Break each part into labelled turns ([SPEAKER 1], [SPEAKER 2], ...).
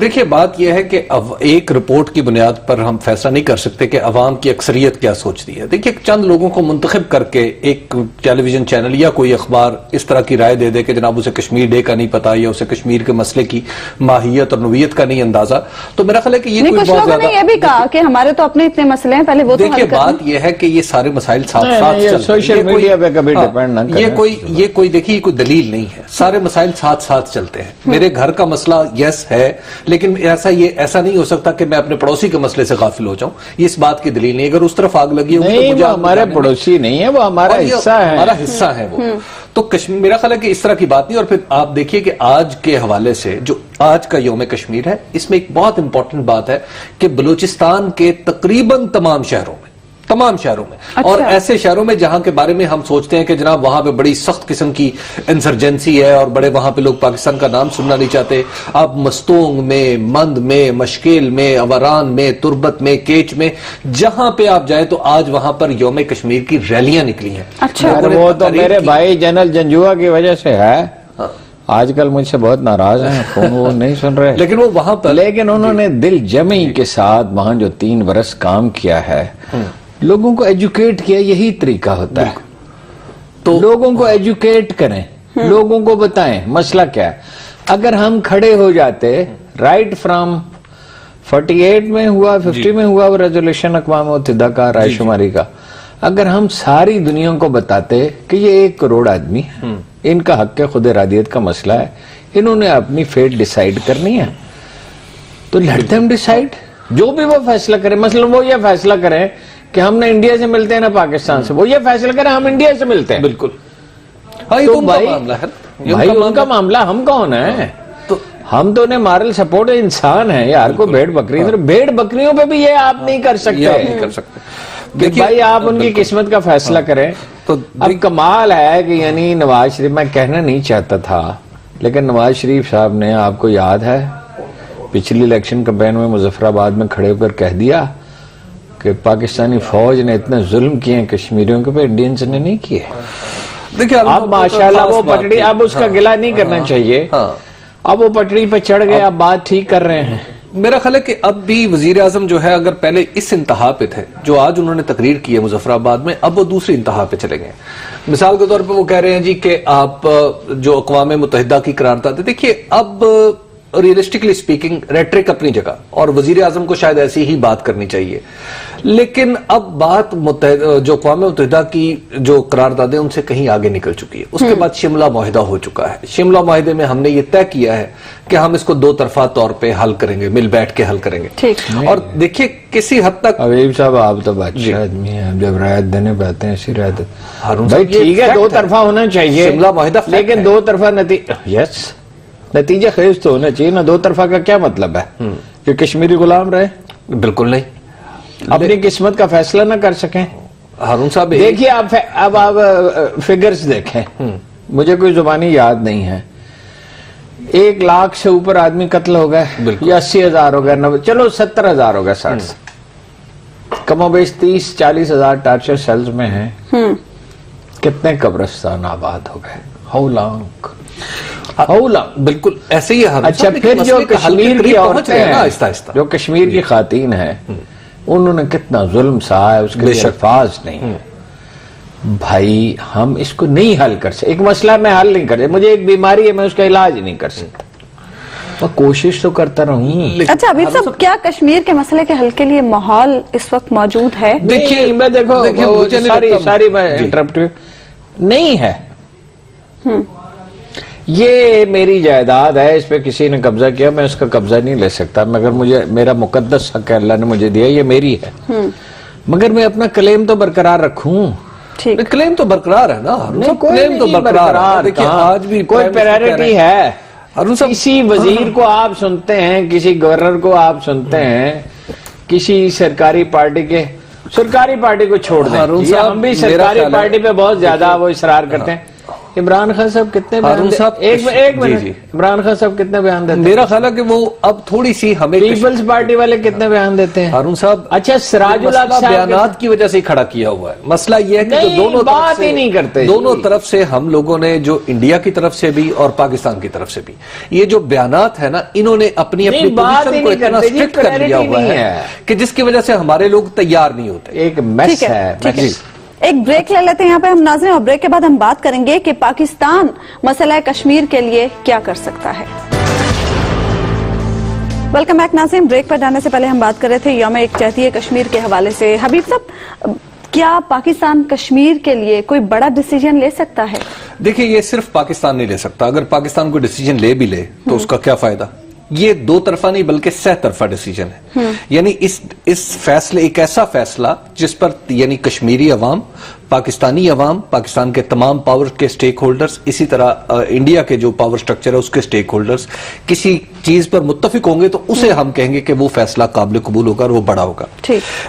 [SPEAKER 1] دیکھیے بات یہ ہے کہ ایک رپورٹ کی بنیاد پر ہم فیصلہ نہیں کر سکتے کہ عوام کی اکثریت کیا سوچتی ہے. دیکھیے چند لوگوں کو منتخب کر کے ایک ٹیلی ویژن چینل یا کوئی اخبار اس طرح کی رائے دے دے کہ جناب اسے کشمیر ڈے کا نہیں پتا یا اسے کشمیر کے مسئلے کی ماہیت اور نوعیت کا نہیں اندازہ, تو میرا خیال ہے کہ یہ کوئی بہت زیادہ.
[SPEAKER 2] یہ بھی کہا کہ ہمارے تو اپنے اتنے مسئلے ہیں, پہلے وہ تو
[SPEAKER 1] دیکھیے بات یہ ہے کہ یہ سارے مسائل ساتھ ساتھ چلتے ہیں.
[SPEAKER 3] سوشل میڈیا پہ کبھی ڈیپینڈ نہ کریں.
[SPEAKER 1] یہ کوئی دیکھیے کوئی دلیل نہیں ہے, سارے مسائل ساتھ ساتھ چلتے ہیں. میرے گھر کا مسئلہ یس ہے, لیکن ایسا نہیں ہو سکتا کہ میں اپنے پڑوسی کے مسئلے سے غافل ہو جاؤں. یہ اس بات کی دلیل نہیں. اگر اس طرف آگ لگی ہوگی تو
[SPEAKER 3] ہمارے پڑوسی نہیں ہے, وہ ہمارا حصہ ہے,
[SPEAKER 1] ہمارا حصہ ہے وہ. تو میرا خیال ہے کہ اس طرح کی بات نہیں. اور پھر آپ دیکھیے کہ آج کے حوالے سے جو آج کا یوم کشمیر ہے, اس میں ایک بہت امپورٹنٹ بات ہے کہ بلوچستان کے تقریباً تمام شہروں میں اور ایسے شہروں میں جہاں کے بارے میں ہم سوچتے ہیں کہ جناب وہاں پہ بڑی سخت قسم کی انسرجنسی ہے اور بڑے وہاں پہ لوگ پاکستان کا نام سننا نہیں چاہتے. آپ مستونگ میں, مند میں, مشکل میں, اوران میں, تربت میں, کیچ میں, جہاں پہ آپ جائیں تو آج وہاں پر یوم کشمیر کی ریلیاں نکلی ہیں.
[SPEAKER 3] وہ تو میرے بھائی جنرل جنجوا کی وجہ سے ہے. آج کل مجھ سے بہت ناراض ہیں, فون وہ نہیں سن رہے,
[SPEAKER 1] لیکن وہ وہاں پر
[SPEAKER 3] لیکن انہوں نے دل جمعی کے ساتھ وہاں جو 3 برس کام کیا ہے, لوگوں کو ایجوکیٹ کیا. یہی طریقہ ہوتا ہے, تو لوگوں کو ایجوکیٹ کریں, لوگوں کو بتائیں مسئلہ کیا ہے. اگر ہم کھڑے ہو جاتے رائٹ فرام 48 میں ہوا, 50 میں ہوا وہ ریزولوشن اقوام متحدہ کا رائے شماری کا, اگر ہم ساری دنیا کو بتاتے کہ یہ 1 کروڑ آدمی ان کا حق خود ارادیت کا مسئلہ ہے, انہوں نے اپنی فیٹ ڈیسائیڈ کرنی ہے, تو لیٹ دیم ڈیسائیڈ. جو بھی وہ فیصلہ کریں, مثلا وہ یہ فیصلہ کریں کہ ہم نہ انڈیا سے ملتے ہیں نہ پاکستان سے, وہ یہ فیصلہ کریں ہم انڈیا سے ملتے ہیں.
[SPEAKER 1] بالکل
[SPEAKER 3] تو بھائی ان کا معاملہ, ہم کون ہیں؟ ہم تو انہیں مارل سپورٹ انسان ہیں یار. کوئی بھیڑ بکری, بھیڑ بکریوں پہ بھی یہ آپ نہیں کر سکتے. بھائی آپ ان کی قسمت کا فیصلہ کریں. تو اب کمال ہے کہ یعنی نواز شریف, میں کہنا نہیں چاہتا تھا لیکن نواز شریف صاحب نے, آپ کو یاد ہے پچھلی الیکشن کمپین میں مظفر آباد میں کھڑے ہو کر کہہ دیا کہ پاکستانی فوج نے اتنے ظلم کیے ہیں کشمیریوں کے پہ, انڈینز نے نہیں کیے. دیکھیں اب ماشاءاللہ وہ پٹڑی, اب اس کا گلہ نہیں کرنا چاہیے, اب وہ پٹڑی پہ چڑھ گئے, اب بات ٹھیک کر رہے ہیں.
[SPEAKER 1] میرا خیال ہے کہ اب بھی وزیر اعظم جو ہے اگر پہلے اس انتہا پہ تھے جو آج انہوں نے تقریر کی ہے مظفر آباد میں, اب وہ دوسری انتہا پہ چلے گئے. مثال کے طور پہ وہ کہہ رہے ہیں جی کہ آپ جو اقوام متحدہ کی قرارداد, دیکھیے اب ریئلسٹکلی سپیکنگ ریٹرک اپنی جگہ اور وزیر اعظم کو شاید ایسی ہی بات کرنی چاہیے, لیکن اب بات جو اقوام متحدہ کی جو قراردادیں ان سے کہیں آگے نکل چکی ہے. اس کے بعد شملہ معاہدہ ہو چکا ہے. شملہ معاہدے میں ہم نے یہ طے کیا ہے کہ ہم اس کو 2 طرفہ طور پہ حل کریں گے, مل بیٹھ کے حل کریں گے. اور دیکھیے کسی حد تک
[SPEAKER 3] حبیب صاحب آپ تو بادشاہ آدمی ہیں, جب رعایت دینے پہ آتے ہیں ایسی رعایت. بھائی ٹھیک ہے 2 طرفہ ہونا چاہیے
[SPEAKER 1] شملہ معاہدہ,
[SPEAKER 3] لیکن 2 طرفہ نتیجہ خیز تو ہونا چاہیے نا. 2 طرفہ کا کیا مطلب ہے کہ کشمیری غلام رہے؟
[SPEAKER 1] بالکل نہیں,
[SPEAKER 3] اپنی قسمت کا فیصلہ نہ کر سکیں.
[SPEAKER 1] ہارون صاحب
[SPEAKER 3] دیکھیے اب آپ فگرز دیکھیں, مجھے کوئی زبانی یاد نہیں ہے, 1 لاکھ سے اوپر آدمی قتل ہو گئے یا 80,000 ہو گئے, 90, چلو 70,000 ہو گئے, 60 کم و بیش 30-40 ہزار ٹارچر سیلز میں ہیں. کتنے قبرستان آباد ہو گئے؟ How long.
[SPEAKER 1] بالکل ایسے ہی ہے.
[SPEAKER 3] اچھا پھر جو کشمیر کی عورتیں ہیں, جو کشمیر کی خواتین ہیں, انہوں نے کتنا ظلم سہا ہے, اس کے لیے الفاظ نہیں. بھائی ہم اس کو نہیں حل کر سکتے, ایک مسئلہ میں حل نہیں کر سکتا, مجھے ایک بیماری ہے میں اس کا علاج نہیں کر سکتا, میں کوشش تو کرتا رہوں.
[SPEAKER 2] اچھا ابھی صاحب کیا کشمیر کے مسئلے کے حل کے لیے ماحول اس وقت موجود ہے؟
[SPEAKER 3] دیکھیے میں دیکھو ساری میں انٹرپٹ نہیں ہے. یہ میری جائیداد ہے, اس پہ کسی نے قبضہ کیا, میں اس کا قبضہ نہیں لے سکتا, مگر مجھے میرا مقدس حق ہے, اللہ نے مجھے دیا, یہ میری ہے, مگر میں اپنا کلیم تو برقرار رکھوں.
[SPEAKER 1] کلیم تو برقرار ہے نا,
[SPEAKER 3] کلیم تو برقرار. آج بھی کوئی پرائرٹی ہے. کسی وزیر کو آپ سنتے ہیں, کسی گورنر کو آپ سنتے ہیں, کسی سرکاری پارٹی کو چھوڑ دیں, ہم بھی سرکاری پارٹی پہ بہت زیادہ وہ اصرار کرتے ہیں. عمران خان صاحب کتنے
[SPEAKER 1] ہارون صاحب
[SPEAKER 3] ایک منٹ عمران خان صاحب کتنے بیان دیتے ہیں؟
[SPEAKER 1] میرا خیال ہے کہ وہ اب تھوڑی سی ہمیں
[SPEAKER 3] پیپلز پارٹی والے کتنے بیان دیتے ہیں؟
[SPEAKER 1] ہارون صاحب
[SPEAKER 3] اچھا سراج الحق صاحب
[SPEAKER 1] بیانات کی وجہ سے ہی کھڑا کیا ہوا ہے. مسئلہ یہ ہے کہ جو دونوں
[SPEAKER 3] بات ہی نہیں کرتے،
[SPEAKER 1] دونوں طرف سے ہم لوگوں نے جو انڈیا کی طرف سے بھی اور پاکستان کی طرف سے بھی یہ جو بیانات ہے نا، انہوں نے اپنی اپنی پوزیشن کو اتنا اسٹرکٹ کر لیا ہوا ہے کہ جس کی وجہ سے ہمارے لوگ تیار نہیں ہوتے.
[SPEAKER 3] ایک میس ہے.
[SPEAKER 2] ایک بریک لے لیتے ہیں یہاں پہ ہم ناظرین، اور بریک کے بعد ہم بات کریں گے کہ پاکستان مسئلہ کشمیر کے لیے کیا کر سکتا ہے. ویلکم بیک ناظرین. بریک پر جانے سے پہلے ہم بات کر رہے تھے یوم یکجہتی کشمیر کے حوالے سے. حبیب صاحب، کیا پاکستان کشمیر کے لیے کوئی بڑا ڈیسیجن لے سکتا ہے؟
[SPEAKER 1] دیکھیں یہ صرف پاکستان نہیں لے سکتا. اگر پاکستان کوئی ڈیسیجن لے بھی لے تو اس کا کیا فائدہ؟ یہ دو طرفہ نہیں بلکہ سہ طرفہ ڈیسیجن ہے. یعنی اس فیصلے، ایک ایسا فیصلہ جس پر یعنی کشمیری عوام، پاکستانی عوام، پاکستان کے تمام پاور کے سٹیک ہولڈرز، اسی طرح انڈیا کے جو پاور سٹرکچر ہے اس کے سٹیک ہولڈرز کسی چیز پر متفق ہوں گے تو اسے ہم کہیں گے کہ وہ فیصلہ قابل قبول ہوگا اور وہ بڑا ہوگا.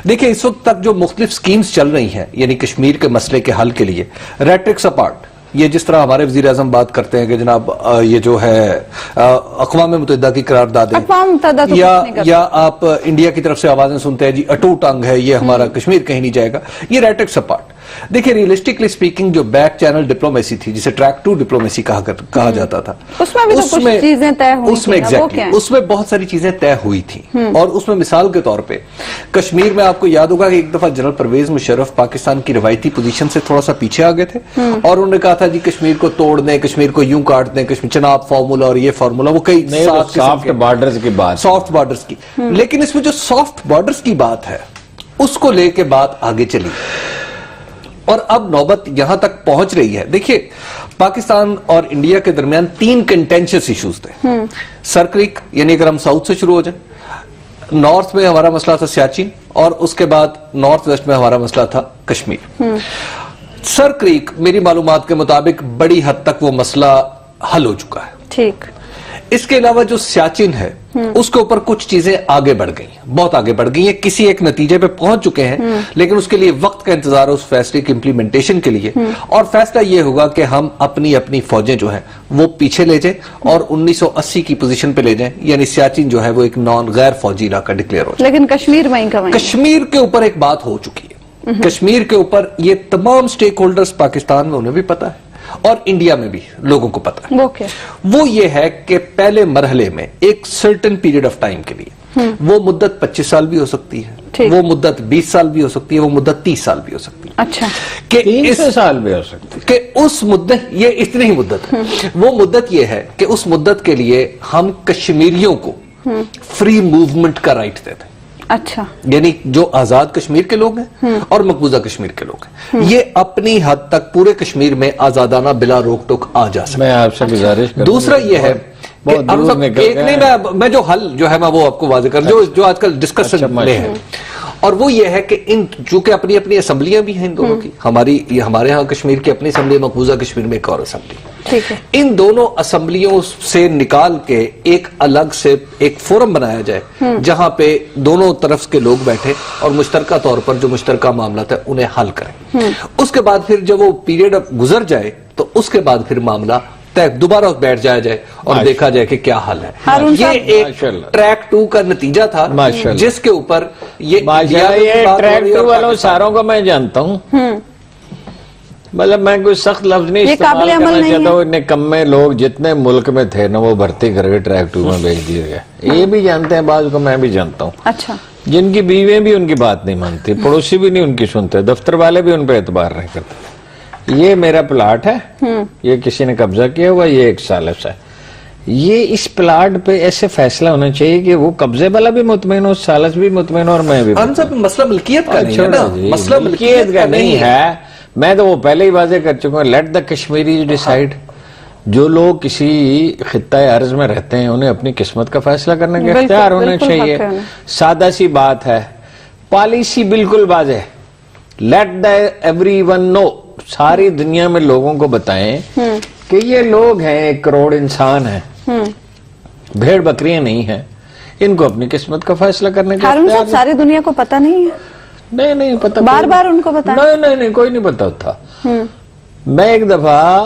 [SPEAKER 1] دیکھیں اس وقت تک جو مختلف سکیمز چل رہی ہیں یعنی کشمیر کے مسئلے کے حل کے لیے، ریٹرکس اپارٹ، یہ جس طرح ہمارے وزیر اعظم بات کرتے ہیں کہ جناب یہ جو ہے اقوام متحدہ کی قراردادیں، یا آپ انڈیا کی طرف سے آوازیں سنتے ہیں جی اٹوٹ انگ ہے یہ ہمارا کشمیر کہیں نہیں جائے گا، یہ ریٹرکس اپارٹ. دیکھیں ریئلسٹکلی سپیکنگ جو بیک چینل ڈپلومیسی تھی جسے ٹریک 2 ڈپلومیسی کہا جاتا تھا، اس میں بہت ساری چیزیں طے ہوئی تھیں. اور اس میں مثال کے طور پہ کشمیر میں آپ کو یاد ہوگا کہ ایک دفعہ جنرل پرویز مشرف پاکستان کی روایتی پوزیشن سے تھوڑا سا پیچھے آ گئے تھے اور انہوں نے کہا تھا جی کشمیر کو توڑ دیں، کشمیر کو یوں کاٹ دیں، کشمیر چناب فارمولا اور یہ فارمولا، وہ کئی
[SPEAKER 3] سافٹ بارڈرز کی بات،
[SPEAKER 1] سافٹ بارڈرز کی. لیکن اس میں جو سافٹ بارڈرز کی بات ہے اس کو لے کے بات آگے چلی اور اب نوبت یہاں تک پہنچ رہی ہے. دیکھیے پاکستان اور انڈیا کے درمیان 3 کنٹینشس ایشوز تھے. سر کریک، یعنی اگر ہم ساؤتھ سے شروع ہو جائیں، نارتھ میں ہمارا مسئلہ تھا سیاچن، اور اس کے بعد نارتھ ویسٹ میں ہمارا مسئلہ تھا کشمیر. سر کریک میری معلومات کے مطابق بڑی حد تک وہ مسئلہ حل ہو چکا ہے. ٹھیک. اس کے علاوہ جو سیاچن ہے اس کے اوپر کچھ چیزیں آگے بڑھ گئی ہیں، بہت آگے بڑھ گئی ہیں، کسی ایک نتیجے پہ پہنچ چکے ہیں، لیکن اس کے لیے وقت کا انتظار ہے اس فیصلے کی امپلیمنٹیشن کے لیے. اور فیصلہ یہ ہوگا کہ ہم اپنی فوجیں جو ہیں وہ پیچھے لے جائیں اور 1980 کی پوزیشن پہ لے جائیں، یعنی سیاچن جو ہے وہ ایک غیر فوجی علاقہ ڈکلیئر ہو جائے.
[SPEAKER 2] لیکن کشمیر وہیں کا وہیں. کشمیر
[SPEAKER 1] کے اوپر ایک بات ہو چکی ہے. کشمیر کے اوپر یہ تمام سٹیک ہولڈرز پاکستان میں انہیں بھی پتا ہے اور انڈیا میں بھی لوگوں کو پتا ہے. وہ یہ ہے کہ پہلے مرحلے میں ایک سرٹن پیریڈ آف ٹائم کے لیے وہ مدت 25 سال بھی ہو سکتی ہے، وہ مدت 20 سال بھی ہو سکتی ہے، وہ مدت 30 سال بھی ہو سکتی ہے.
[SPEAKER 3] اچھا، کہ 300 سال بھی ہو سکتی ہے.
[SPEAKER 1] کہ اس مدت، یہ اتنی ہی مدت ہے. وہ مدت یہ ہے کہ اس مدت کے لیے ہم کشمیریوں کو فری موومنٹ کا رائٹ دیتے ہیں.
[SPEAKER 2] اچھا،
[SPEAKER 1] یعنی جو آزاد کشمیر کے لوگ ہیں اور مقبوضہ کشمیر کے لوگ ہیں یہ اپنی حد تک پورے کشمیر میں آزادانہ بلا روک ٹوک آ جا سکتے.
[SPEAKER 3] میں آپ سے گزارش کرتا ہوں.
[SPEAKER 1] دوسرا یہ ہے میں جو حل جو ہے میں وہ آپ کو واضح کر جو آج کل ڈسکشن میں ہے، اور وہ یہ ہے کہ ان چونکہ اپنی اپنی اسمبلیاں بھی ہیں ان دونوں کی، ہمارے ہاں کشمیر کی اپنی اسمبلی، مقبوضہ کشمیر میں ایک اور اسمبلی. ان دونوں اسمبلیوں سے نکال کے ایک الگ سے ایک فورم بنایا جائے جہاں پہ دونوں طرف کے لوگ بیٹھے اور مشترکہ طور پر جو مشترکہ معاملات ہے انہیں حل کریں. اس کے بعد پھر جب وہ پیریڈ گزر جائے تو اس کے بعد پھر معاملہ دوبارہ بیٹھ جایا جائے اور دیکھا جائے کہ کیا حل ہے. یہ ایک ٹریک 2 کا نتیجہ تھا جس کے اوپر یہ
[SPEAKER 3] ٹریک 2 والوں ساروں کو میں جانتا ہوں. مطلب میں کوئی سخت لفظ نہیں استعمال کرنا چاہتا ہوں. نکمے لوگ جتنے ملک میں تھے نا وہ بھرتی کر کے ٹریک 2 میں بھیج دیے گئے. یہ بھی جانتے ہیں، بعض کو میں بھی جانتا ہوں.
[SPEAKER 2] اچھا،
[SPEAKER 3] جن کی بیویں بھی ان کی بات نہیں مانتی، پڑوسی بھی نہیں ان کی سنتے، دفتر والے بھی ان پہ اعتبار نہیں کرتے. یہ میرا پلاٹ ہے، یہ کسی نے قبضہ کیا ہوا، یہ ایک سالس ہے. یہ اس پلاٹ پہ ایسے فیصلہ ہونا چاہیے کہ وہ قبضے والا بھی مطمئن ہو، سالس بھی مطمئن ہو اور میں بھی.
[SPEAKER 1] مسئلہ ملکیت کا نہیں ہے نا،
[SPEAKER 3] مسئلہ ملکیت کا نہیں ہے. میں تو وہ پہلے ہی واضح کر چکا ہوں، لیٹ دا کشمیری ڈیسائیڈ. جو لوگ کسی خطہ ارض میں رہتے ہیں انہیں اپنی قسمت کا فیصلہ کرنے کا اختیار ہونا چاہیے. سادہ سی بات ہے، پالیسی بالکل واضح. لیٹ دا ایوری ون نو، ساری دنیا میں لوگوں کو بتائیں کہ یہ لوگ ہیں، 1 کروڑ انسان ہیں، بھیڑ بکریاں نہیں ہیں، ان کو اپنی قسمت کا فیصلہ کرنے کا
[SPEAKER 2] ہارون صاحب ساری دنیا کو پتہ نہیں ہے.
[SPEAKER 3] نہیں پتہ،
[SPEAKER 2] بار بار ان کو بتائیں.
[SPEAKER 3] نہیں کوئی نہیں پتہ تھا. میں ایک دفعہ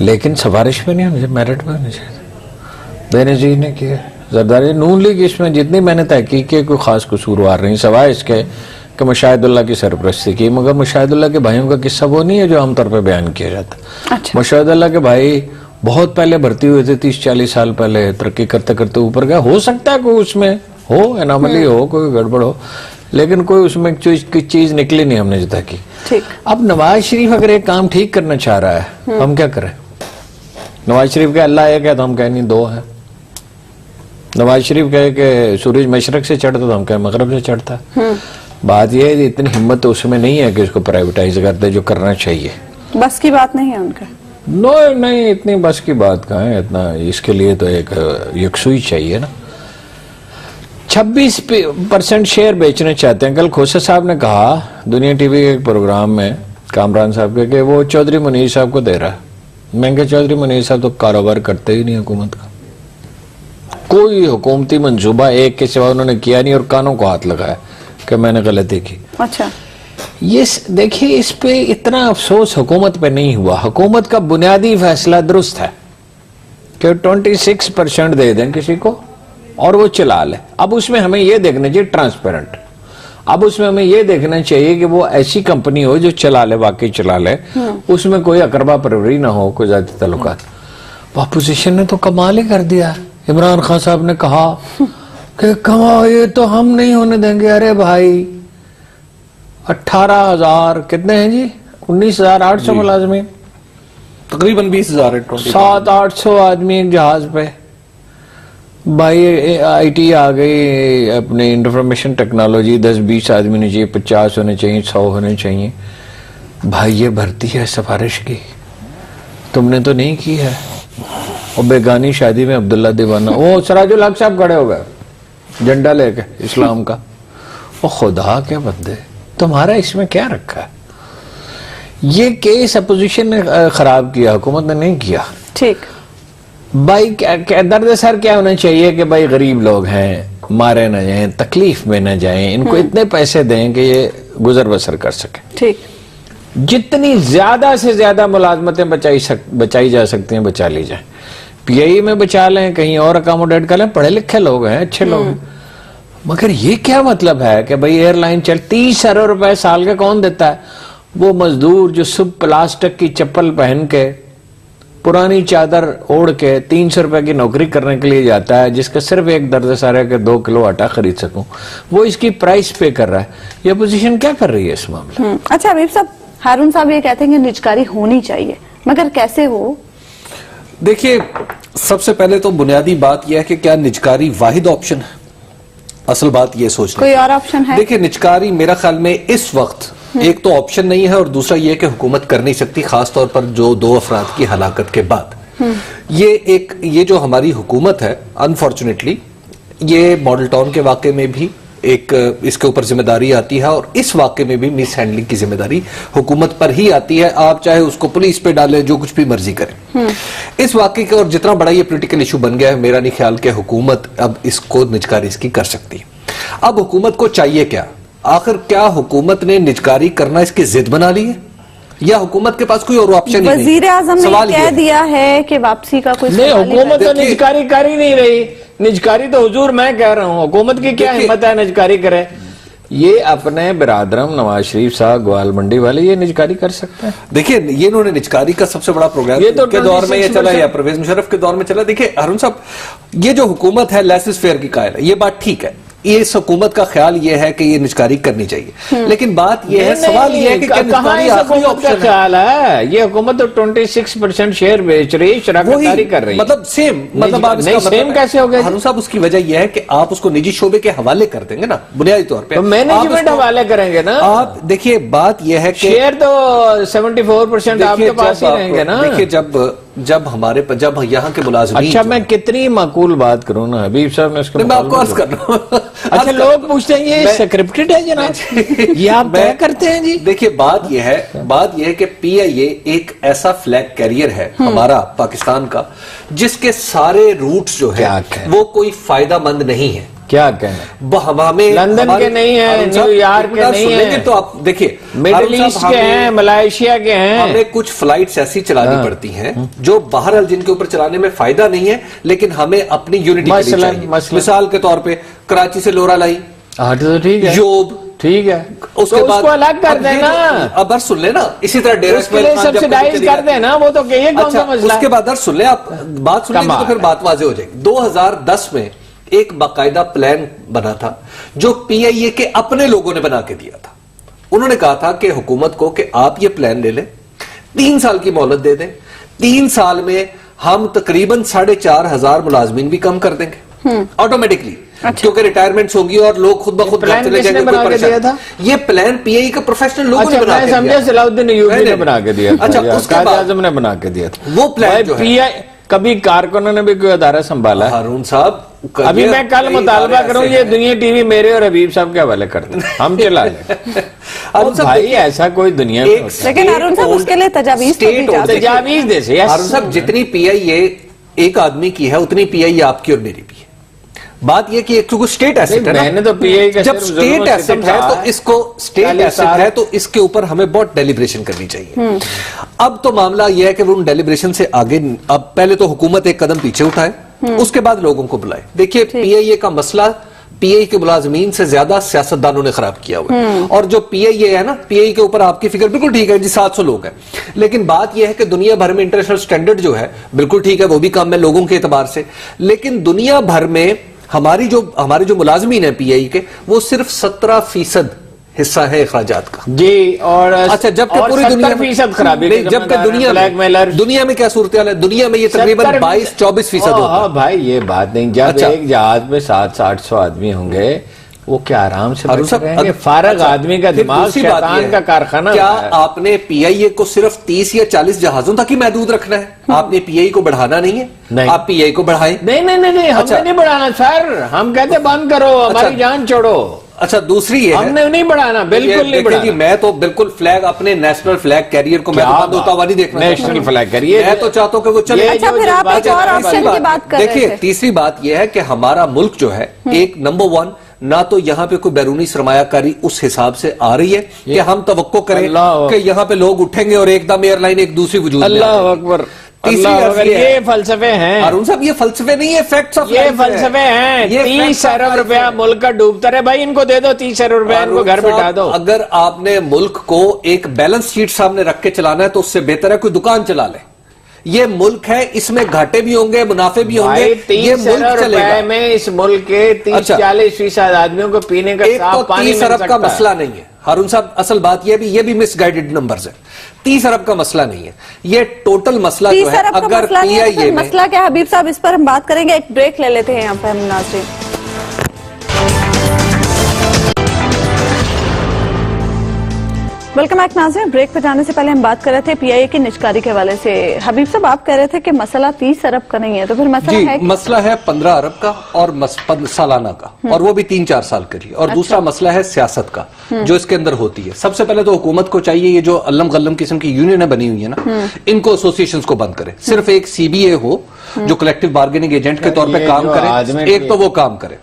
[SPEAKER 3] لیکن سفارش میں نہیں ہونا چاہیے, میرٹ میں ہونا چاہیے. بینظیر نے کیا, زرداری, نون لیگ اس میں جتنی میں نے تحقیق کی کوئی خاص قصوروار نہیں, سوائے اس کے کہ مشاہد اللہ کی سرپرستی کی. مگر مشاہد اللہ کے بھائیوں کا قصہ وہ نہیں ہے جو عام طور پہ بیان کیا جاتا.
[SPEAKER 2] اچھا.
[SPEAKER 3] مشاہد اللہ کے بھائی بہت پہلے بھرتی ہوئے تھے, 30-40 سال پہلے, ترقی کرتے کرتے اوپر گئے. ہو سکتا ہے کوئی اس میں ہو اناملی ہو, کوئی گڑبڑ ہو, لیکن کوئی اس میں چیز نکلی نہیں ہم نے جتا کی. اب نواز شریف اگر ایک کام ٹھیک کرنا چاہ رہا ہے ہم کیا کریں؟ نواز شریف کہ اللہ ایک ہے تو ہم کہیں نہیں دو ہے. نواز شریف کہے کہ سورج مشرق سے چڑھتا تو ہم کہیں مغرب سے چڑھتا. بات یہ ہے اتنی ہمت تو اس میں نہیں ہے کہ اس کو پرائیویٹائز کر دے, جو کرنا چاہیے. بس کی بات نہیں ہے ان کا. نہیں, اتنی بس کی بات کہاں ہے, اتنا اس کے لیے تو ایک یکسوئی چاہیے نا. 26% شیئر بیچنا چاہتے ہیں. کل کھوسا صاحب نے کہا دنیا ٹی وی کے ایک پروگرام میں کامران صاحب کے کہ وہ چودھری منیر صاحب کو دے رہا ہے. میں کہ چودھری منیر صاحب تو کاروبار کرتے ہی نہیں حکومت کا, کوئی حکومتی منصوبہ ایک کے سوا انہوں نے کیا نہیں, اور کانوں کو ہاتھ لگایا کہ میں نے غلطی کی. اچھا, یہ دیکھیے اس پہ اتنا افسوس حکومت پہ نہیں ہوا. حکومت کا بنیادی فیصلہ درست ہے کہ 26% دے دیں کسی کو اور وہ چلا لے. اب اس میں ہمیں یہ دیکھنا چاہیے ٹرانسپیرنٹ. اب اس میں ہمیں یہ دیکھنا چاہیے کہ وہ ایسی کمپنی ہو جو چلا لے, واقعی چلا لے, اس میں کوئی اقربا پروری نہ ہو, کوئی ذاتی تعلقات. اپوزیشن نے تو کمال ہی کر دیا. عمران خان صاحب نے کہا کہ کما یہ تو ہم نہیں ہونے دیں گے. ارے بھائی 18,000 کتنے ہیں جی, 19,800 ملازمین,
[SPEAKER 1] تقریباً 20,000
[SPEAKER 3] 700-800 آدمی ایک جہاز پہ. بھائی آئی ٹی آ گئی, اپنے انفارمیشن ٹیکنالوجی, 10-20 آدمی ہونے چاہیے, 50 ہونے چاہیے, 100 ہونے چاہیے. بھائی یہ بھرتی ہے سفارش کی, تم نے تو نہیں کی ہے. اور بیگانی شادی میں عبداللہ دیوانہ, وہ سراج الحق صاحب کھڑے ہو گئے جھنڈا لے کے اسلام کا. وہ خدا کے بندے, تمہارا اس میں کیا رکھا ہے؟ یہ کیس اپوزیشن نے خراب کیا, حکومت نے نہیں کیا. ٹھیک بھائی, درد سر کیا ہونا چاہیے کہ بھائی غریب لوگ ہیں, مارے نہ جائیں, تکلیف میں نہ جائیں, ان کو اتنے پیسے دیں کہ یہ گزر بسر کر سکیں. ٹھیک, جتنی زیادہ سے زیادہ ملازمتیں بچائی جا سکتی ہیں بچا لی جائیں. پی آئی میں بچا لیں, کہیں اور اکاموڈیٹ کر لیں, پڑھے لکھے لوگ ہیں, اچھے لوگ ہیں. مگر یہ کیا مطلب ہے کہ بھئی ایئر لائن 30 ارب روپے سال کا کون دیتا ہے؟ وہ مزدور جو صبح پلاسٹک کی چپل پہن کے, پرانی چادر اوڑھ کے 300 روپے کی نوکری کرنے کے لیے جاتا ہے, جس کا صرف ایک درد سر ہے کہ 2 کلو آٹا خرید سکوں, وہ اس کی پرائس پے کر رہا ہے. یہ اپوزیشن کیا کر رہی ہے اس معاملے؟
[SPEAKER 2] اچھا حبیب صاحب, ہارون صاحب یہ کہتے ہیں کہ نجکاری ہونی چاہیے, مگر کیسے ہو؟
[SPEAKER 1] دیکھیے, سب سے پہلے تو بنیادی بات یہ ہے کہ کیا نجکاری واحد آپشن ہے؟ اصل بات یہ سوچنا,
[SPEAKER 2] کوئی اور آپشن ہے؟
[SPEAKER 1] دیکھیں نجکاری میرا خیال میں اس وقت ایک تو آپشن نہیں ہے, اور دوسرا یہ کہ حکومت کر نہیں سکتی, خاص طور پر جو 2 افراد کی ہلاکت کے بعد. یہ جو ہماری حکومت ہے, انفارچونیٹلی یہ ماڈل ٹاؤن کے واقعے میں بھی ایک اس کے اوپر ذمہ داری آتی ہے, اور اس واقعے میں بھی مس ہینڈلنگ کی ذمہ داری حکومت پر ہی آتی ہے. آپ چاہے اس کو پولیس پہ ڈالیں, جو کچھ بھی مرضی کریں. اس واقعے کے, اور جتنا بڑا یہ پولیٹیکل ایشو بن گیا ہے, میرا نہیں خیال کہ حکومت اب اس کو نجکاری اس کی کر سکتی. اب حکومت کو چاہیے کیا؟ آخر کیا حکومت نے نجکاری کرنا اس کی ضد بنا لی ہے, یا حکومت کے پاس کوئی اور آپشن نہیں؟
[SPEAKER 2] وزیر اعظم نے کہہ دیا ہے کہ واپسی کا کوئی
[SPEAKER 3] نہیں, حکومت تو نجکاری کر ہی نہیں رہی. نجکاری تو حضور میں کہہ رہا ہوں, حکومت کی کیا ہمت ہے نجکاری کرے؟ یہ اپنے برادرم نواز شریف صاحب گوال منڈی والے یہ نجکاری کر سکتے ہیں.
[SPEAKER 1] دیکھیں یہ انہوں نے نجکاری کا سب سے بڑا پروگرام یہ تو کے دور میں یہ چلا, یا پرویز مشرف کے دور میں چلا. دیکھیں ہارون صاحب, یہ جو حکومت ہے لیس از فیئر کی قائل ہے, یہ بات ٹھیک ہے. اس حکومت کا خیال یہ ہے کہ یہ نجکاری کرنی چاہیے, لیکن بات یہ ہے, سوال یہ ہے کہ کیا نجکاری آخری آپشن ہے؟
[SPEAKER 3] خیال ہے یہ حکومت تو 26% شیئر بیچ رہی ہے, شراکت داری کر رہی ہے.
[SPEAKER 1] مطلب سیم, مطلب آپ
[SPEAKER 3] سیم کیسے ہو گیا
[SPEAKER 1] ہارون صاحب؟ اس کی وجہ یہ ہے کہ آپ اس کو نجی شعبے کے حوالے کر دیں گے نا بنیادی طور پہ,
[SPEAKER 3] مینجمنٹ حوالے کریں گے نا
[SPEAKER 1] آپ. دیکھیے بات یہ ہے کہ
[SPEAKER 3] شیئر تو 74% آپ کے پاس ہی رہیں گے نا.
[SPEAKER 1] دیکھیے جب ہمارے جب یہاں کے ملازمین,
[SPEAKER 3] اچھا میں کتنی معقول بات کروں نا حبیب صاحب, میں آپ کو عرض کر رہا ہوں. اچھا لوگ پوچھتے ہیں یہ سکرپٹڈ ہے جناب, یہ آپ طے کرتے ہیں جی؟
[SPEAKER 1] دیکھیے بات یہ ہے کہ پی آئی اے ایک ایسا فلیگ کیریئر ہے ہمارا پاکستان کا, جس کے سارے روٹس جو ہے وہ کوئی فائدہ مند نہیں ہے.
[SPEAKER 3] کیا کہنا؟
[SPEAKER 1] ہمیں
[SPEAKER 3] لندن کے نہیں ہیں، نیو یارک کے نہیں ہیں،
[SPEAKER 1] تو آپ دیکھیے
[SPEAKER 3] مڈل ایسٹ کے ہیں، ملائیشیا کے ہیں.
[SPEAKER 1] ہمیں کچھ فلائٹس ایسی چلانی پڑتی ہیں جو بہرحال جن کے اوپر چلانے میں فائدہ نہیں ہے، لیکن ہمیں اپنی یونٹی کے لیے چاہیے. مثال کے طور پہ کراچی سے لورا لائی،
[SPEAKER 3] ٹھیک ہے،
[SPEAKER 1] یوب،
[SPEAKER 3] ٹھیک ہے،
[SPEAKER 1] اس کے بعد
[SPEAKER 3] کو الگ کر دینا.
[SPEAKER 1] اب ار سن لیں نا، اسی طرح ڈیرہ
[SPEAKER 3] اس کے لیے سبسیڈائز کر دینا، وہ تو یہ کون سا مسئلہ.
[SPEAKER 1] اس کے بعد سن لیں، آپ بات سن لیں تو پھر بات واضح ہو جائے گی. 2010 میں ایک باقاعدہ پلان بنا تھا جو پی آئی اے کے اپنے لوگوں نے بنا کے دیا تھا. انہوں نے کہا تھا کہ حکومت کو کہ آپ یہ پلان لے لیں، 3 سال کی مہلت دے دیں، 3 سال میں ہم تقریباً 4,500 ملازمین بھی کم کر دیں گے آٹومیٹکلی، کیونکہ ریٹائرمنٹس ہوں گی اور لوگ خود بخود گھر چلے جائیں گے. یہ پلان پی آئی کا پروفیشنل لوگوں نے بنا کے دیا.
[SPEAKER 3] صلاح الدین ایوبی نے بنا کے دیا.
[SPEAKER 1] اچھا، اس کے بعد
[SPEAKER 3] اعظم نے بنا کے دیا تھا
[SPEAKER 1] وہ پلان جو ہے.
[SPEAKER 3] کبھی کارکنوں نے بھی کوئی ادارہ سنبھالا.
[SPEAKER 1] ہارون صاحب
[SPEAKER 3] ابھی میں کل مطالبہ کروں یہ دنیا ٹی وی میرے اور حبیب صاحب کے حوالے کر دیں، ہم چلا لیں. بھائی ایسا کوئی دنیا میں ہوتا ہے.
[SPEAKER 2] لیکن ہارون صاحب اس کے لیے تجاویز
[SPEAKER 3] دے سے
[SPEAKER 1] ہارون صاحب جتنی پی آئی اے ایک آدمی کی ہے اتنی پی آئی اے آپ کی اور میری بھی ہے. بات یہ کہ ایک اسٹیٹ ایسٹ ہے،
[SPEAKER 3] میں نے تو پی آئی کا
[SPEAKER 1] جب اسٹیٹ ایسٹ ہے تو اس کو اسٹیٹ ایسٹ ہے تو اس کے اوپر ہمیں بہت ڈیلیبریشن کرنی چاہیے. اب تو معاملہ یہ ہے کہ وہ ان ڈیلیبریشن سے آگے، اب پہلے تو حکومت ایک قدم پیچھے اٹھائے، اس کے بعد لوگوں کو بلائے. دیکھیے پی آئی اے کا مسئلہ پی آئی کے ملازمین سے زیادہ سیاستدانوں نے خراب کیا ہوا ہے. اور جو پی آئی اے ہے نا، پی آئی کے اوپر آپ کی فکر بالکل ٹھیک ہے جی، 700 لوگ ہیں، لیکن بات یہ ہے کہ دنیا بھر میں انٹرنیشنل سٹینڈرڈ جو ہے بالکل ٹھیک ہے، وہ بھی کم ہے لوگوں کے اعتبار سے، لیکن دنیا بھر میں ہمارے جو ملازمین ہیں پی آئی کے، وہ صرف 17% حصہ ہے اخراجات کا.
[SPEAKER 3] جی، اور
[SPEAKER 1] اچھا جبکہ پوری دنیا میں
[SPEAKER 3] 70% خرابی،
[SPEAKER 1] جبکہ دنیا میں کیا صورتحال ہے؟ دنیا میں یہ تقریباً 22-24% ہوتا ہے.
[SPEAKER 3] بھائی یہ بات نہیں، جب ایک جہاز میں 700-800 آدمی ہوں گے وہ کیا آرام سے بیٹھے رہیں گے؟ فارغ آدمی کا دماغ شیطان کا کارخانہ.
[SPEAKER 1] کیا آپ نے پی آئی اے کو صرف 30 یا 40 جہازوں تک ہی محدود رکھنا ہے؟ آپ نے پی آئی کو بڑھانا نہیں ہے، آپ پی آئی کو بڑھائیں.
[SPEAKER 3] نہیں، ہم نے نہیں بڑھانا سر، ہم کہتے بند کرو، ہماری جان چھوڑو.
[SPEAKER 1] اچھا دوسری یہ
[SPEAKER 3] ہم نے نہیں بڑھانا، بالکل نہیں بڑھانا.
[SPEAKER 1] میں تو بالکل فلیگ اپنے نیشنل فلیگ کیریئر کو میں تو بند ہوتا ہوا نہیں دیکھنا.
[SPEAKER 3] نیشنل فلیگ کیریئر
[SPEAKER 1] میں تو چاہتا ہوں کہ وہ چلے.
[SPEAKER 2] اچھا پھر آپ ایک اور آپشن کی بات کر رہے تھے.
[SPEAKER 1] دیکھیے تیسری بات یہ ہے کہ ہمارا ملک جو ہے ایک نمبر 1 نہ تو یہاں پہ کوئی بیرونی سرمایہ کاری اس حساب سے آ رہی ہے کہ ہم توقع کریں کہ یہاں پہ لوگ اٹھیں گے اور ایک دم ایئر لائن ایک دوسری وجود.
[SPEAKER 3] اللہ اکبر. یہ فلسفے ہیں
[SPEAKER 1] ہارون صاحب، یہ فلسفے نہیں، یہ فیکٹس آف
[SPEAKER 3] یہ فلسفے ہیں. 30 ارب روپیہ ملک کا ڈوبتا رہے بھائی، ان کو دے دو 30 ارب روپیہ، ان کو گھر بٹھا دو.
[SPEAKER 1] اگر آپ نے ملک کو ایک بیلنس شیٹ سامنے رکھ کے چلانا ہے تو اس سے بہتر ہے کوئی دکان چلا لے. یہ ملک ہے، اس میں گھاٹے بھی ہوں گے، منافع بھی ہوں گے. یہ
[SPEAKER 3] 30 ارب روپے میں اس ملک کے 30-40% آدمیوں کو پینے کا صاف پانی مل سکتا ہے.
[SPEAKER 1] 30 ارب کا مسئلہ نہیں ہے ہارون صاحب. اصل بات یہ بھی مس گائیڈڈ نمبرز ہے. 30 ارب کا مسئلہ نہیں ہے، یہ ٹوٹل مسئلہ جو ہے. اگر پی آئی اے
[SPEAKER 2] مسئلہ کیا حبیب صاحب، اس پر ہم بات کریں گے. ایک بریک لے لیتے ہیں یہاں پہ ہم ناظرین. ویلکم بیک ناظرین. بریک پہ جانے سے پہلے ہم بات کر رہے تھے پی آئی اے کی نجکاری کے حوالے سے. حبیب صاحب آپ کہہ رہے تھے کہ مسئلہ 30 ارب کا نہیں ہے، تو پھر مسئلہ ہے
[SPEAKER 1] مسئلہ ہے 15 ارب کا اور سالانہ کا، اور وہ بھی 3-4 سال کے لیے. اور دوسرا مسئلہ ہے سیاست کا جو اس کے اندر ہوتی ہے. سب سے پہلے تو حکومت کو چاہیے یہ جو علم غلم قسم کی یونینیں بنی ہوئی ہیں نا، ان کو ایسوسیشنز کو بند کرے. صرف ایک سی بی اے ہو جو کلیکٹیو بارگیننگ ایجنٹ کے طور پہ کام کرے، ایک تو وہ کام کرے.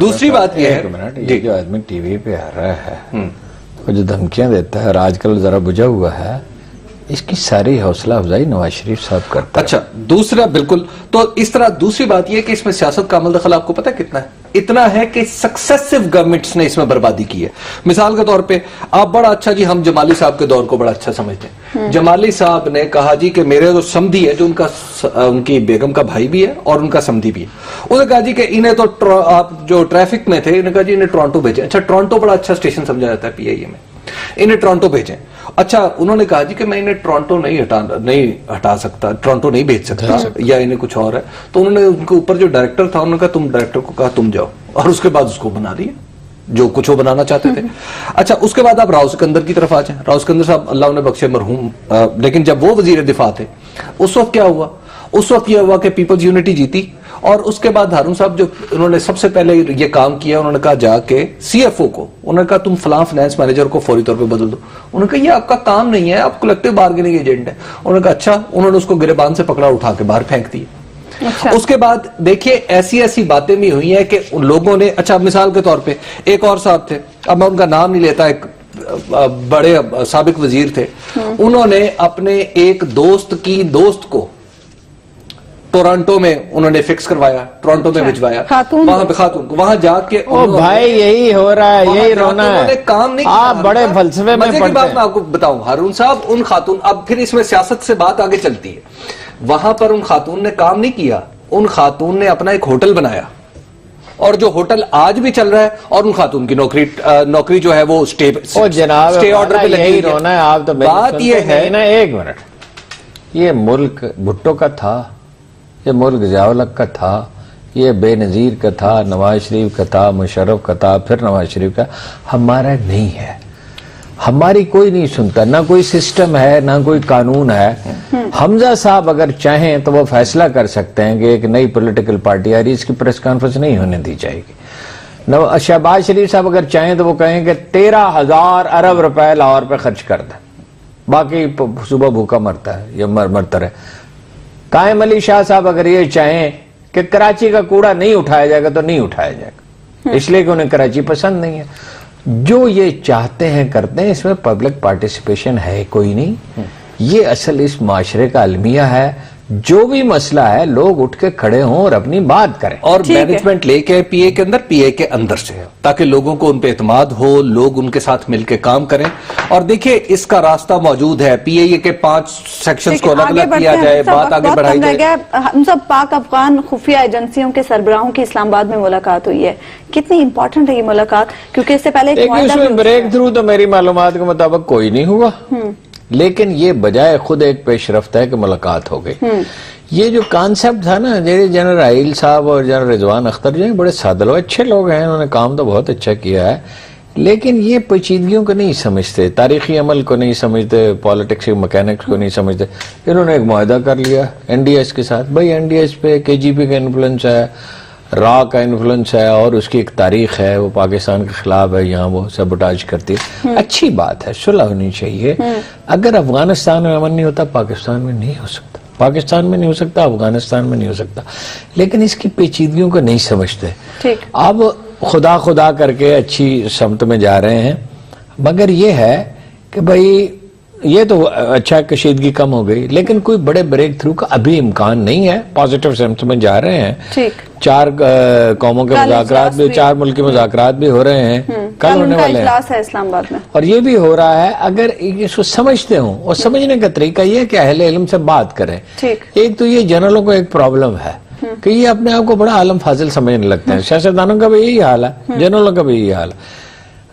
[SPEAKER 1] دوسری بات یہ ہے
[SPEAKER 3] جو آدمی ٹی وی پہ آ رہا ہے، وہ جو دھمکیاں دیتا ہے اور آج کل ذرا بجھا ہوا ہے، اس کی ساری حوصلہ افزائی نواز شریف صاحب کرتا ہے.
[SPEAKER 1] اچھا دوسرا بالکل. تو اس طرح دوسری بات یہ کہ اس میں سیاست کا عمل دخل آپ کو پتہ کتنا ہے؟ اتنا ہے کہ سکسیسو گورنمنٹس نے اس میں بربادی کی ہے. مثال کے طور پہ آپ بڑا اچھا جی، ہم جمالی صاحب کے دور کو بڑا اچھا سمجھتے ہیں. جمالی صاحب نے کہا جی کہ میرے جو سمدھی ہے، جو ان کی بیگم کا بھائی بھی ہے اور ان کا سمدھی بھی ہے، انہوں نے کہا جی کہ انہیں تو آپ جو ٹریفک میں تھے، انہوں نے کہا جی انہیں ٹورانٹو بھیجیں. اچھا ٹورانٹو بڑا اچھا اسٹیشن سمجھا جاتا ہے پی آئی اے میں، انہیں ٹورانٹو بھیجیں. اچھا انہوں نے کہا جی کہ میں انہیں ٹورانٹو نہیں ہٹا سکتا، ٹورانٹو نہیں بھیج سکتا، یا انہیں کچھ اور ہے. تو انہوں نے ان کے اوپر جو ڈائریکٹر تھا، انہوں نے کہا تم ڈائریکٹر کو کہا تم جاؤ، اور اس کے بعد اس کو بنا دیا جو کچھ وہ بنانا چاہتے تھے. اچھا اس کے بعد آپ راؤ سکندر کی طرف آ جائیں. راؤ سکندر صاحب اللہ انہیں بخشے مرحوم، لیکن جب وہ وزیر دفاع تھے اس وقت کیا ہوا؟ اس وقت یہ ہوا کہ پیپلز یونٹی جیتی، اور اس کے بعد ہارون صاحب جو انہوں نے سب سے پہلے یہ کام کیا، انہوں نے کہا جا کے سی ایف او کو، انہوں نے کہا تم فلاں فائنانس مینیجر کو فوری طور پہ بدل دو. انہوں نے کہا یہ آپ کا کام نہیں ہے، آپ کلیکٹیو بارگیننگ ایجنٹ ہے. انہوں نے کہا اچھا. انہوں نے اس کو گریبان سے پکڑا، اٹھا کے باہر پھینک دیا.
[SPEAKER 2] اچھا.
[SPEAKER 1] اس کے بعد دیکھیے ایسی ایسی باتیں بھی ہوئی ہیں کہ ان لوگوں نے, اچھا مثال کے طور پہ ایک اور صاحب تھے, اب میں ان کا نام نہیں لیتا, ایک بڑے سابق وزیر تھے, انہوں نے اپنے ایک دوست کی دوست کو ٹورانٹو میں انہوں نے فکس کروایا, ٹورانٹو میں بھجوایا, وہاں پہ خاتون کو, وہاں جا کے
[SPEAKER 3] بھائی یہی ہو رہا ہے, یہی رونا ہے,
[SPEAKER 1] کام نہیں
[SPEAKER 3] آپ بڑے فلسفے میں پڑھتے ہیں.
[SPEAKER 1] بات میں آپ کو بتاؤں ہارون صاحب, ان خاتون, اب پھر اس میں سیاست سے بات آگے چلتی ہے, وہاں پر ان خاتون نے کام نہیں کیا, ان خاتون نے اپنا ایک ہوٹل بنایا, اور جو ہوٹل آج بھی چل رہا ہے, اور ان خاتون کی نوکری جو ہے وہ اسٹے آرڈر پہ لگی
[SPEAKER 3] رونا ہے. آپ تو
[SPEAKER 1] بات یہ ہے
[SPEAKER 3] نا, ایک منٹ, یہ ملک بھٹو کا تھا, یہ ملک ضیاء-ال-حق کا تھا, یہ بے نظیر کا تھا, نواز شریف کا تھا, مشرف کا تھا, پھر نواز شریف کا, ہمارا نہیں ہے. ہماری کوئی نہیں سنتا, نہ کوئی سسٹم ہے, نہ کوئی قانون ہے. حمزہ صاحب اگر چاہیں تو وہ فیصلہ کر سکتے ہیں کہ ایک نئی پولیٹیکل پارٹی آ رہی, اس کی پریس کانفرنس نہیں ہونے دی جائے گی. شہباز شریف صاحب اگر چاہیں تو وہ کہیں کہ 13,000 ارب روپے لاہور پہ خرچ کر دیں, باقی صبح بھوکا مرتا ہے یا مرتا رہے. قائم علی شاہ صاحب اگر یہ چاہیں کہ کراچی کا کوڑا نہیں اٹھایا جائے گا تو نہیں اٹھایا جائے گا, اس لیے کہ انہیں کراچی پسند نہیں ہے. جو یہ چاہتے ہیں کرتے ہیں, اس میں پبلک پارٹیسپیشن ہے کوئی نہیں. یہ اصل اس معاشرے کا المیہ ہے. جو بھی مسئلہ ہے لوگ اٹھ کے کھڑے ہوں اور اپنی بات کریں,
[SPEAKER 1] اور مینجمنٹ لے کے پی اے کے اندر, پی اے کے اندر سے, تاکہ لوگوں کو ان پہ اعتماد ہو, لوگ ان کے ساتھ مل کے کام کریں. اور دیکھیں اس کا راستہ موجود ہے, پی اے کے 5 سیکشنز کو الگ الگ کیا جائے, بات آگے بڑھائی جائے.
[SPEAKER 2] ہم سب پاک افغان خفیہ ایجنسیوں کے سربراہوں کی اسلام آباد میں ملاقات ہوئی ہے, کتنی امپورٹنٹ ہے یہ ملاقات, کیونکہ اس سے پہلے
[SPEAKER 3] اس میں بریک تھرو تو میری معلومات کے مطابق کوئی نہیں ہوا, لیکن یہ بجائے خود ایک پیش رفت ہے کہ ملاقات ہو گئی. یہ جو کانسیپٹ تھا نا, جنرل عائل صاحب اور جنرل رضوان اختر جو ہیں بڑے سادہ لوگ, اچھے لوگ ہیں, انہوں نے کام تو بہت اچھا کیا ہے, لیکن یہ پیچیدگیوں کو نہیں سمجھتے, تاریخی عمل کو نہیں سمجھتے, پالیٹکس کے مکینکس کو نہیں سمجھتے. انہوں نے ایک معاہدہ کر لیا این ڈی ایس کے ساتھ. بھائی این ڈی ایس پہ کے جی پی کا انفلوئنس ہے, را کا انفلوئنس ہے, اور اس کی ایک تاریخ ہے, وہ پاکستان کے خلاف ہے, یہاں وہ سیبوٹاج کرتی ہے. اچھی بات ہے, صلح ہونی چاہیے. اگر افغانستان میں امن نہیں ہوتا, پاکستان میں نہیں ہو سکتا, پاکستان میں نہیں ہو سکتا, افغانستان میں نہیں ہو سکتا. لیکن اس کی پیچیدگیوں کو نہیں سمجھتے. اب خدا کر کے اچھی سمت میں جا رہے ہیں, مگر یہ ہے کہ بھائی یہ تو اچھا کشیدگی کم ہو گئی, لیکن کوئی بڑے بریک تھرو کا ابھی امکان نہیں ہے. پازیٹیو سمت میں جا رہے ہیں, 4 قوموں کے مذاکرات بھی, 4 ملک کے مذاکرات بھی ہو رہے ہیں, کل ہونے والے ہیں
[SPEAKER 2] اسلام آباد میں, اور
[SPEAKER 3] یہ بھی ہو رہا ہے. اگر اس کو سمجھتے ہوں, اور سمجھنے کا طریقہ یہ ہے کہ اہل علم سے بات کریں. ایک تو یہ جنرلوں کو ایک پرابلم ہے کہ یہ اپنے آپ کو بڑا عالم فاضل سمجھنے لگتے ہیں. سیاستدانوں کا بھی یہی حال ہے, جنرلوں کا بھی یہی حال ہے.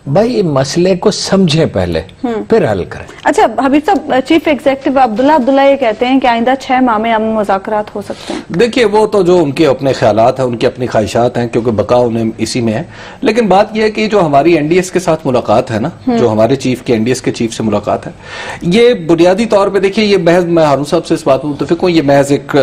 [SPEAKER 3] بھائی مسئلے کو سمجھیں پہلے, پھر حل کریں.
[SPEAKER 2] اچھا حبیب صاحب, چیف ایگزیکٹو عبداللہ یہ کہتے ہیں کہ آئندہ 6 ماہ میں امن مذاکرات ہو سکتے ہیں.
[SPEAKER 1] دیکھیے وہ تو جو ان کے اپنے خیالات ہیں, ان کی اپنی خواہشات ہیں, کیونکہ بقا انہیں اسی میں ہے. لیکن بات یہ ہے کہ جو ہماری این ڈی ایس کے ساتھ ملاقات ہے نا, جو ہمارے چیف کی این ڈی ایس کے چیف سے ملاقات ہے, یہ بنیادی طور پہ دیکھیے, یہ محض, میں ہارون صاحب سے اس بات میں متفق ہوں, یہ محض ایک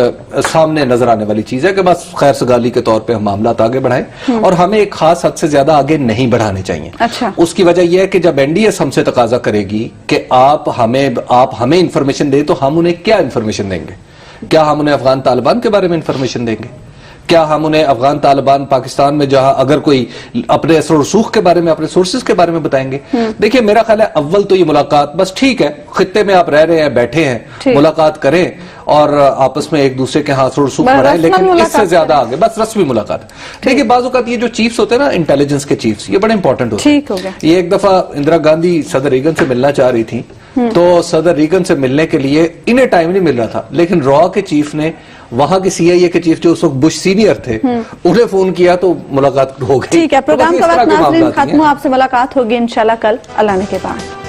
[SPEAKER 1] سامنے نظر آنے والی چیز ہے کہ بس خیر سگالی کے طور پہ ہم معاملات آگے بڑھائیں, اور ہمیں ایک خاص حد سے زیادہ آگے نہیں بڑھانے چاہیے. اس کی وجہ یہ ہے کہ جب این ڈی ایس ہم سے تقاضا کرے گی کہ آپ ہمیں انفارمیشن دیں, تو ہم انہیں کیا انفارمیشن دیں گے؟ کیا ہم انہیں افغان طالبان کے بارے میں انفارمیشن دیں گے؟ کیا ہم انہیں افغان طالبان پاکستان میں جہاں اگر کوئی اپنے اثر و رسوخ کے بارے میں, اپنے سورسز کے بارے میں بتائیں گے؟ دیکھیں میرا خیال ہے اول تو یہ ملاقات, بس ٹھیک ہے خطے میں آپ رہ رہے ہیں, بیٹھے ہیں, ملاقات کریں اور آپس میں ایک دوسرے کے ہاں اثر و رسوخ بڑھائیں, لیکن اس سے زیادہ آگے بس رسمی ملاقات. دیکھیں بعض اوقات یہ جو چیفز ہوتے ہیں نا, انٹیلیجنس کے چیفز, یہ بڑے امپورٹنٹ ہوتے ہیں. یہ ایک دفعہ اندرا گاندھی صدر ریگن سے ملنا چاہ رہی تھی, تو صدر ریگن سے ملنے کے لیے انہیں ٹائم نہیں مل رہا تھا, لیکن را کے چیف نے وہاں کے سی آئی اے کے چیف جو اس وقت بش سینئر تھے, انہیں فون کیا تو ملاقات ہو گئی.
[SPEAKER 2] ٹھیک ہے, پروگرام کا وقت ناظرین ختم ہوا, آپ سے ملاقات ہوگی انشاءاللہ کل اللہ نے کے بعد.